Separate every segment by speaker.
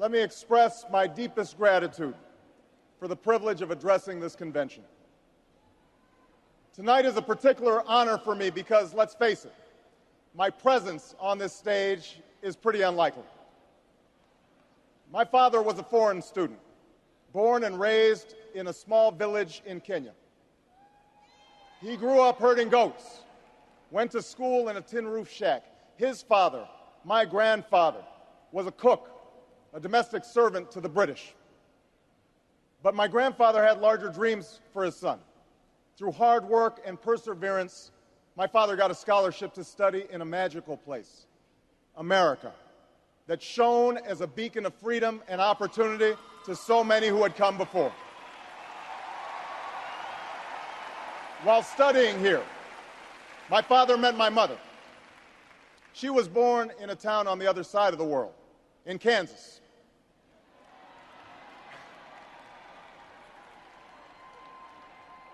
Speaker 1: let me express my deepest gratitude for the privilege of addressing this convention. Tonight is a particular honor for me because, let's face it, my presence on this stage is pretty unlikely. My father was a foreign student, born and raised in a small village in Kenya. He grew up herding goats, went to school in a tin roof shack. His father, my grandfather, was a cook, a domestic servant to the British. But my grandfather had larger dreams for his son. Through hard work and perseverance, my father got a scholarship to study in a magical place, America, that shone as a beacon of freedom and opportunity to so many who had come before. While studying here, my father met my mother. She was born in a town on the other side of the world, in Kansas.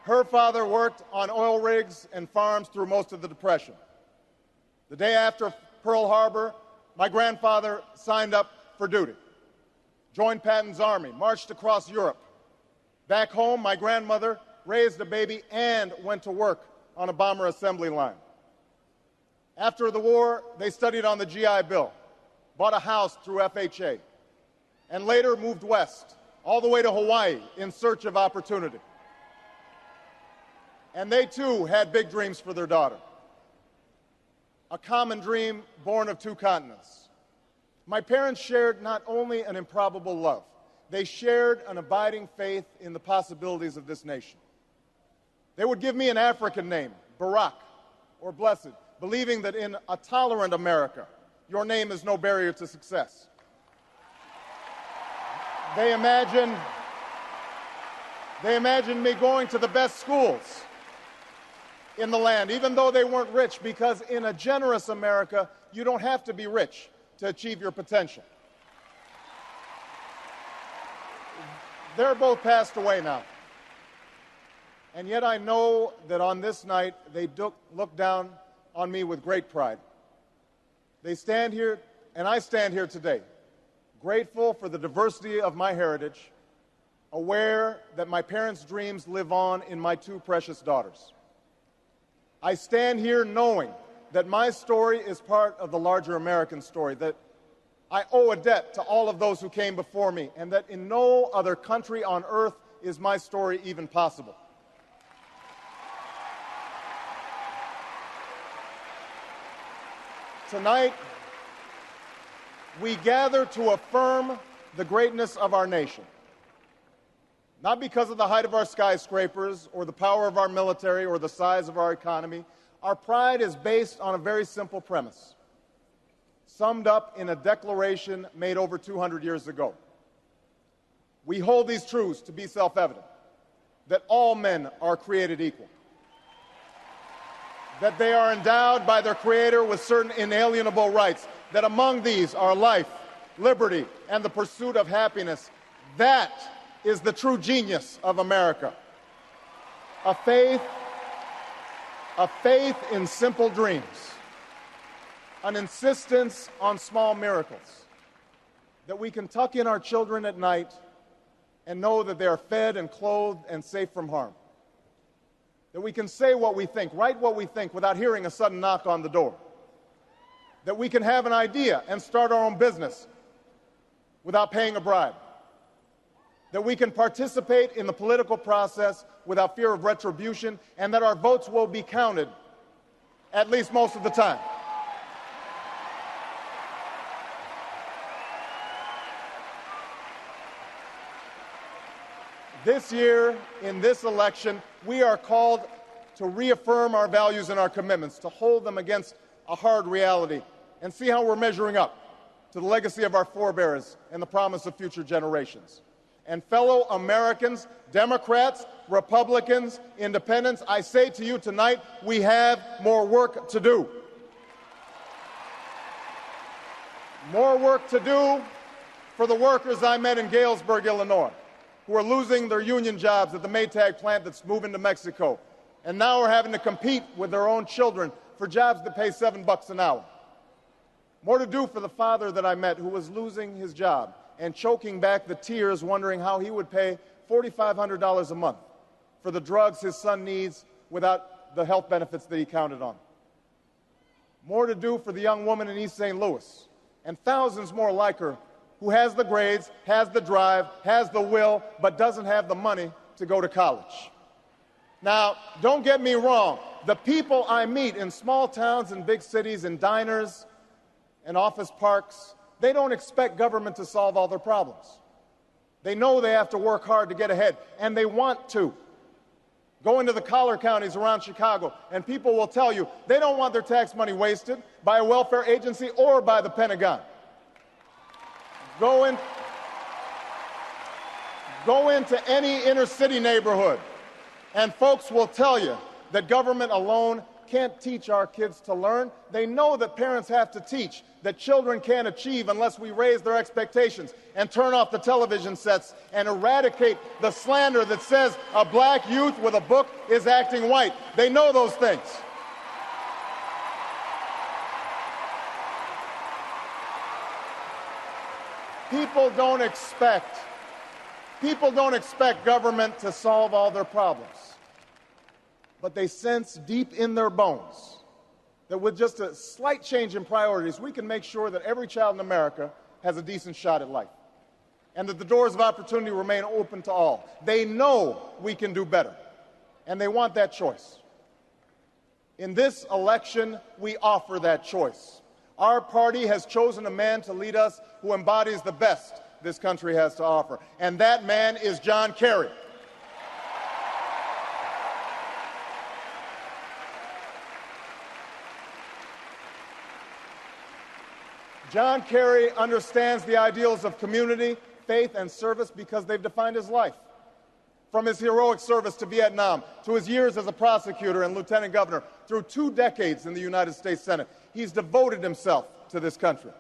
Speaker 1: Her father worked on oil rigs and farms through most of the Depression. The day after Pearl Harbor, my grandfather signed up for duty, joined Patton's army, marched across Europe. Back home, my grandmother raised a baby and went to work on a bomber assembly line. After the war, they studied on the GI Bill, bought a house through FHA, and later moved west, all the way to Hawaii in search of opportunity. And they, too, had big dreams for their daughter. A common dream born of two continents. My parents shared not only an improbable love, they shared an abiding faith in the possibilities of this nation. They would give me an African name, Barak, or Blessed, believing that in a tolerant America, your name is no barrier to success. They imagined me going to the best schools in the land, even though they weren't rich, because in a generous America, you don't have to be rich to achieve your potential. They're both passed away now. And yet I know that on this night, they look down on me with great pride. They stand here, and I stand here today, grateful for the diversity of my heritage, aware that my parents' dreams live on in my two precious daughters. I stand here knowing that my story is part of the larger American story, that I owe a debt to all of those who came before me, and that in no other country on earth is my story even possible. Tonight, we gather to affirm the greatness of our nation, not because of the height of our skyscrapers or the power of our military or the size of our economy. Our pride is based on a very simple premise, summed up in a declaration made over 200 years ago. We hold these truths to be self-evident, that all men are created equal, that they are endowed by their Creator with certain inalienable rights, that among these are life, liberty, and the pursuit of happiness. That is the true genius of America. A faith in simple dreams, an insistence on small miracles, that we can tuck in our children at night and know that they are fed and clothed and safe from harm, that we can say what we think, write what we think without hearing a sudden knock on the door, that we can have an idea and start our own business without paying a bribe, that we can participate in the political process without fear of retribution, and that our votes will be counted, at least most of the time. This year, in this election, we are called to reaffirm our values and our commitments, to hold them against a hard reality, and see how we're measuring up to the legacy of our forebears and the promise of future generations. And fellow Americans, Democrats, Republicans, Independents, I say to you tonight, we have more work to do. More work to do for the workers I met in Galesburg, Illinois, who are losing their union jobs at the Maytag plant that's moving to Mexico, and now are having to compete with their own children for jobs that pay $7 an hour. More to do for the father that I met who was losing his job and choking back the tears, wondering how he would pay $4,500 a month for the drugs his son needs without the health benefits that he counted on. More to do for the young woman in East St. Louis, and thousands more like her, who has the grades, has the drive, has the will, but doesn't have the money to go to college. Now, don't get me wrong. The people I meet in small towns and big cities, in diners and office parks, they don't expect government to solve all their problems. They know they have to work hard to get ahead, and they want to. Go into the collar counties around Chicago, and people will tell you they don't want their tax money wasted by a welfare agency or by the Pentagon. Go into any inner city neighborhood, and folks will tell you that government alone can't teach our kids to learn. They know that parents have to teach, that children can't achieve unless we raise their expectations and turn off the television sets and eradicate the slander that says a black youth with a book is acting white. They know those things. People don't expect government to solve all their problems. But they sense deep in their bones that with just a slight change in priorities, we can make sure that every child in America has a decent shot at life, and that the doors of opportunity remain open to all. They know we can do better, and they want that choice. In this election, we offer that choice. Our party has chosen a man to lead us who embodies the best this country has to offer, and that man is John Kerry. John Kerry understands the ideals of community, faith, and service because they've defined his life. From his heroic service to Vietnam, to his years as a prosecutor and lieutenant governor, through 2 decades in the United States Senate, he's devoted himself to this country.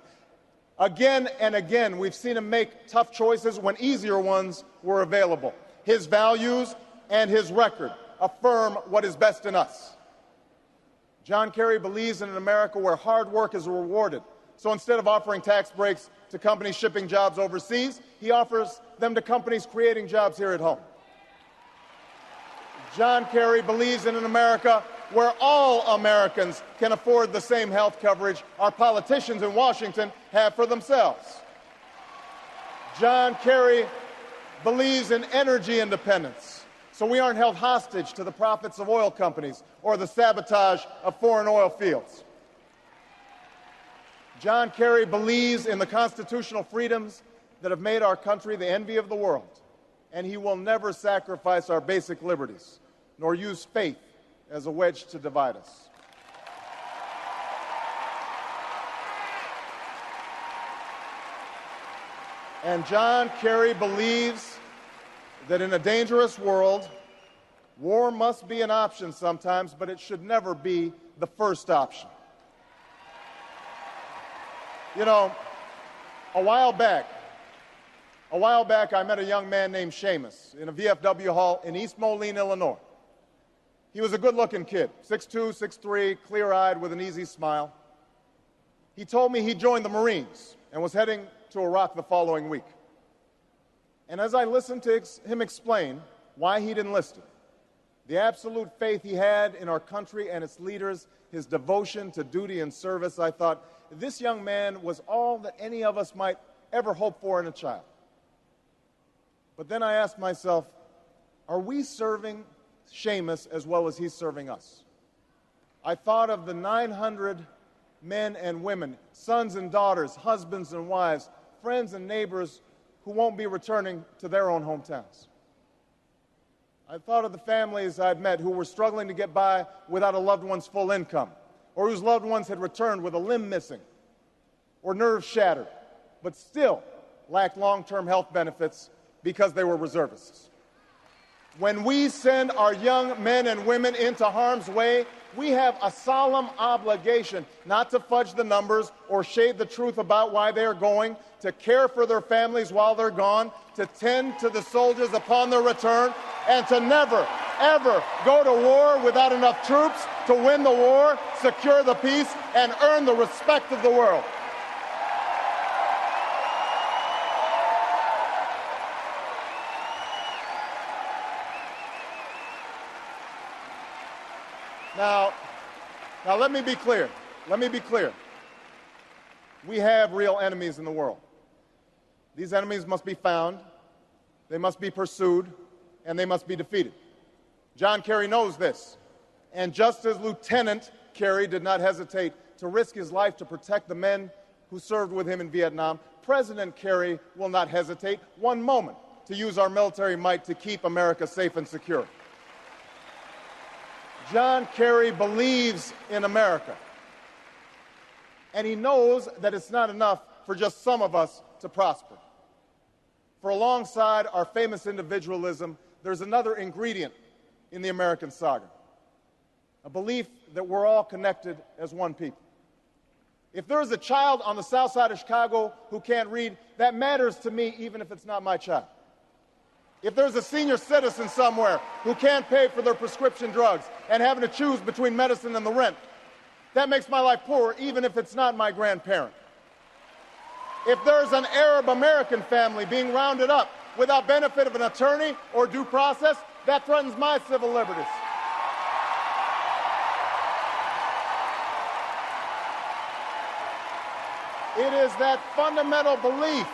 Speaker 1: Again and again, we've seen him make tough choices when easier ones were available. His values and his record affirm what is best in us. John Kerry believes in an America where hard work is rewarded. So instead of offering tax breaks to companies shipping jobs overseas, he offers them to companies creating jobs here at home. John Kerry believes in an America where all Americans can afford the same health coverage our politicians in Washington have for themselves. John Kerry believes in energy independence, so we aren't held hostage to the profits of oil companies or the sabotage of foreign oil fields. John Kerry believes in the constitutional freedoms that have made our country the envy of the world, and he will never sacrifice our basic liberties, nor use faith as a wedge to divide us. And John Kerry believes that in a dangerous world, war must be an option sometimes, but it should never be the first option. You know, a while back, I met a young man named Seamus in a VFW hall in East Moline, Illinois. He was a good-looking kid, 6'2", 6'3", clear-eyed with an easy smile. He told me he joined the Marines and was heading to Iraq the following week. And as I listened to him explain why he'd enlisted, the absolute faith he had in our country and its leaders, his devotion to duty and service, I thought, this young man was all that any of us might ever hope for in a child. But then I asked myself, are we serving Seamus as well as he's serving us? I thought of the 900 men and women, sons and daughters, husbands and wives, friends and neighbors who won't be returning to their own hometowns. I thought of the families I'd met who were struggling to get by without a loved one's full income, or whose loved ones had returned with a limb missing or nerves shattered, but still lacked long-term health benefits because they were reservists. When we send our young men and women into harm's way, we have a solemn obligation not to fudge the numbers or shade the truth about why they are going, to care for their families while they're gone, to tend to the soldiers upon their return, and to never, ever go to war without enough troops to win the war, secure the peace, and earn the respect of the world. Now, let me be clear. Let me be clear. We have real enemies in the world. These enemies must be found, they must be pursued, and they must be defeated. John Kerry knows this. And just as Lieutenant Kerry did not hesitate to risk his life to protect the men who served with him in Vietnam, President Kerry will not hesitate one moment to use our military might to keep America safe and secure. John Kerry believes in America. And he knows that it's not enough for just some of us to prosper. For alongside our famous individualism, there's another ingredient in the American saga, a belief that we're all connected as one people. If there's a child on the south side of Chicago who can't read, that matters to me even if it's not my child. If there's a senior citizen somewhere who can't pay for their prescription drugs and having to choose between medicine and the rent, that makes my life poorer even if it's not my grandparent. If there's an Arab American family being rounded up without benefit of an attorney or due process, that threatens my civil liberties. It is that fundamental belief.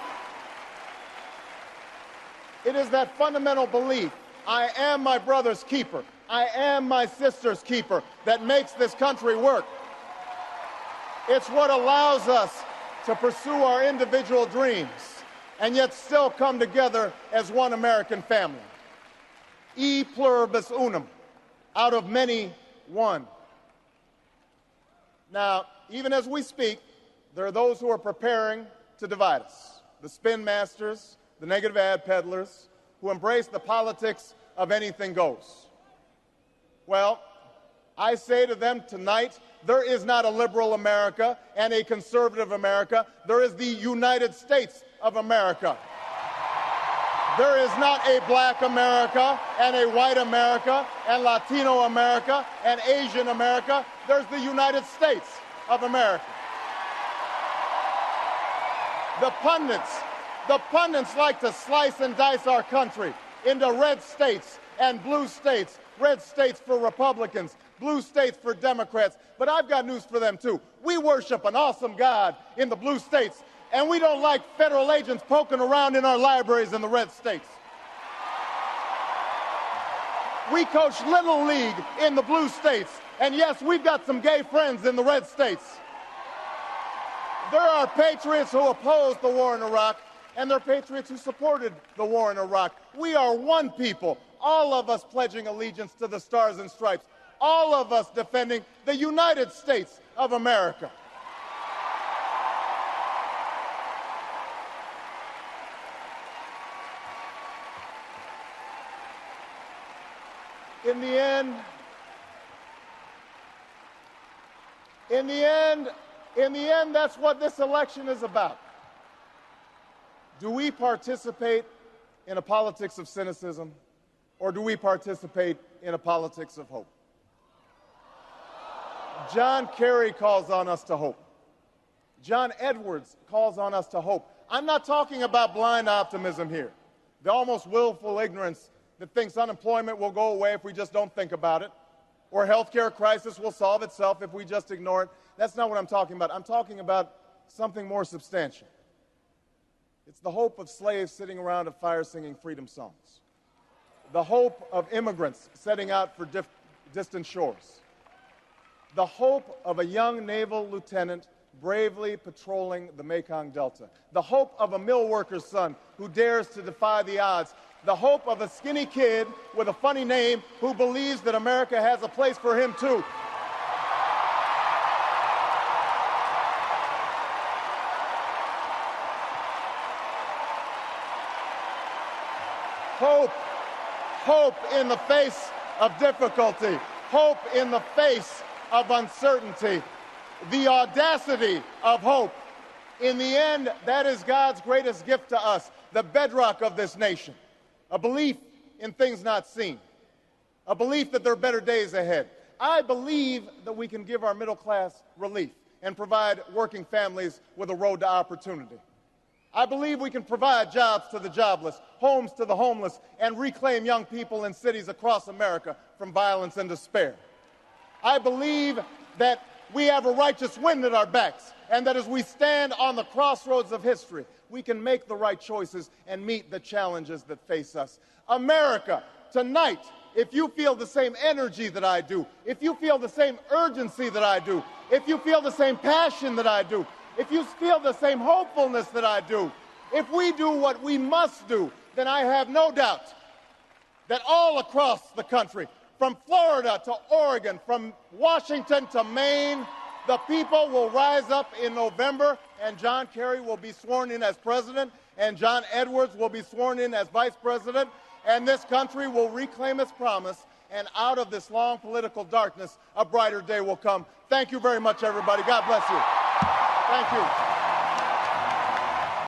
Speaker 1: It is that fundamental belief, I am my brother's keeper, I am my sister's keeper, that makes this country work. It's what allows us to pursue our individual dreams and yet still come together as one American family. E pluribus unum, out of many, one. Now, even as we speak, there are those who are preparing to divide us. The spin masters, the negative ad peddlers, who embrace the politics of anything goes. Well, I say to them tonight, there is not a liberal America and a conservative America. There is the United States of America. There is not a black America and a white America and Latino America and Asian America. There's the United States of America. The pundits like to slice and dice our country into red states and blue states, red states for Republicans, blue states for Democrats. But I've got news for them, too. We worship an awesome God in the blue states, and we don't like federal agents poking around in our libraries in the red states. We coach Little League in the blue states, and yes, we've got some gay friends in the red states. There are patriots who opposed the war in Iraq, and there are patriots who supported the war in Iraq. We are one people, all of us pledging allegiance to the Stars and Stripes, all of us defending the United States of America. In the end, that's what this election is about. Do we participate in a politics of cynicism, or do we participate in a politics of hope? John Kerry calls on us to hope. John Edwards calls on us to hope. I'm not talking about blind optimism here, the almost willful ignorance that thinks unemployment will go away if we just don't think about it, or healthcare crisis will solve itself if we just ignore it. That's not what I'm talking about. I'm talking about something more substantial. It's the hope of slaves sitting around a fire singing freedom songs, the hope of immigrants setting out for distant shores, the hope of a young naval lieutenant bravely patrolling the Mekong Delta, the hope of a mill worker's son who dares to defy the odds, the hope of a skinny kid with a funny name who believes that America has a place for him too. Hope in the face of difficulty, hope in the face of uncertainty, the audacity of hope. In the end, that is God's greatest gift to us, the bedrock of this nation, a belief in things not seen, a belief that there are better days ahead. I believe that we can give our middle class relief and provide working families with a road to opportunity. I believe we can provide jobs to the jobless, homes to the homeless, and reclaim young people in cities across America from violence and despair. I believe that we have a righteous wind at our backs, and that as we stand on the crossroads of history, we can make the right choices and meet the challenges that face us. America, tonight, if you feel the same energy that I do, if you feel the same urgency that I do, if you feel the same passion that I do, if you feel the same hopefulness that I do, if we do what we must do, then I have no doubt that all across the country, from Florida to Oregon, from Washington to Maine, the people will rise up in November, and John Kerry will be sworn in as president, and John Edwards will be sworn in as vice president, and this country will reclaim its promise, and out of this long political darkness, a brighter day will come. Thank you very much, everybody. God bless you. Thank you.